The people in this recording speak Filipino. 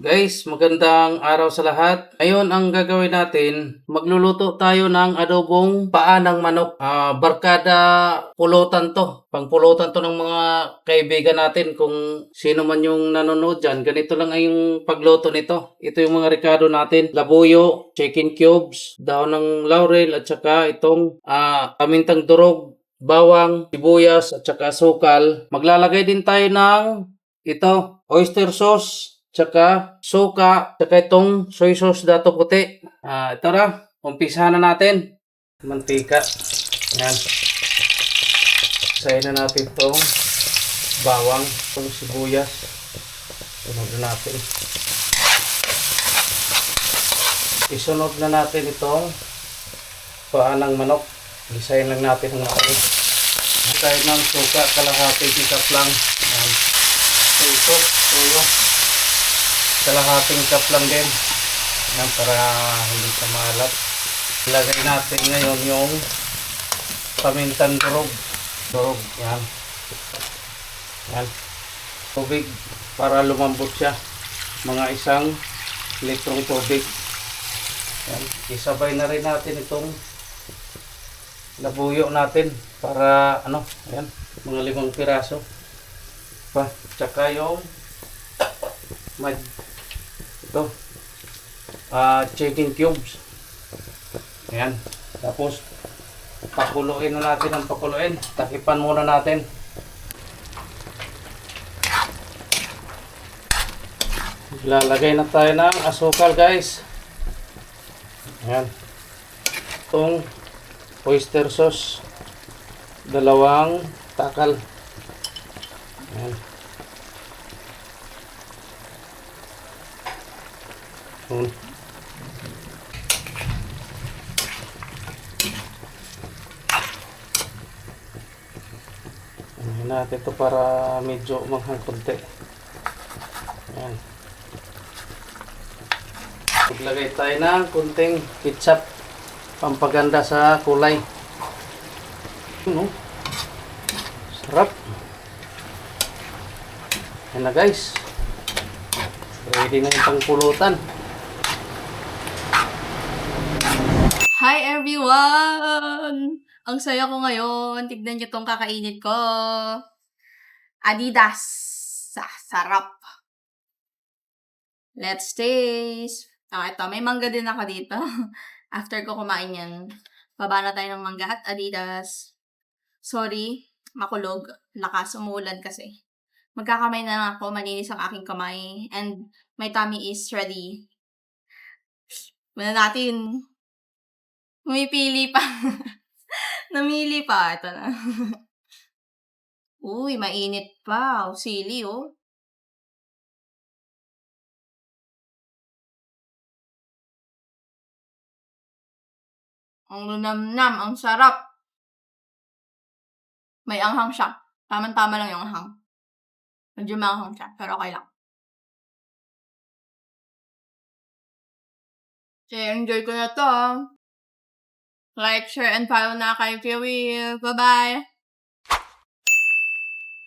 Guys, magandang araw sa lahat. Ngayon ang gagawin natin, magluluto tayo ng adobong paa ng manok. Barkada pulutan to. Pangpulutan to ng mga kaibigan natin kung sino man yung nanonood dyan. Ganito lang ay yung pagluto nito. Ito yung mga rekado natin. Labuyo, chicken cubes, daon ng laurel at saka itong pamintang durog, bawang, sibuyas at saka sukal. Maglalagay din tayo ng ito, oyster sauce, tsaka suka, tsaka itong soy sauce dato puti. Ito na, umpisahan na natin. Mantika. Yan. Isayin na natin itong bawang, itong sibuyas. Sunod na natin. Isunod na natin itong paa ng manok. Isayin lang natin ang natin. Isayin ng suka, kalahati cup lang. Yan. Ito, tuyo. Kalahating cup lang din. Yan, para hindi sa maalat. Ilagay natin ngayon yung pamintang durog. Durog, yan. Yan. Tubig para lumambot siya. Mga 1 litrong tubig. Yan. Isabay na rin natin itong labuyo natin para yan, mga 5 piraso. Tsaka yung chicken cubes. Ayan. Tapos pakuluin na natin ang pakuluin. Takipan muna natin. Lalagay na tayo ng asukal, guys. Ayan. Itong oyster sauce, 2 takal. Ayan. Ayan natin ito para medyo umanghang konti. Ayan. Maglagay tayo ng kunting ketchup, pampaganda sa kulay. Sarap. Ayan na, guys. Ready na yung pangpulutan. Hi everyone! Ang saya ko ngayon. Tignan niyo tong kakainit ko. Adidas. Sarap. Let's taste. Ito. May mangga din ako dito. After ko kumain yan, baba na tayo ng mangga at Adidas. Sorry, makulog. Lakas, umuulan kasi. Magkakamay na lang ako. Malinis ang aking kamay. And my tummy is ready. Muna natin. Pumipili pa. Namili pa. Ito na. Uy, mainit pa. Sili, oh. Ang lunamnam. Ang sarap. May anghang siya. Tama-tama lang yung anghang. Medyo maanghang siya. Pero okay lang. Enjoy ko na to. Like, share, and follow na kay Kiwi. Bye-bye!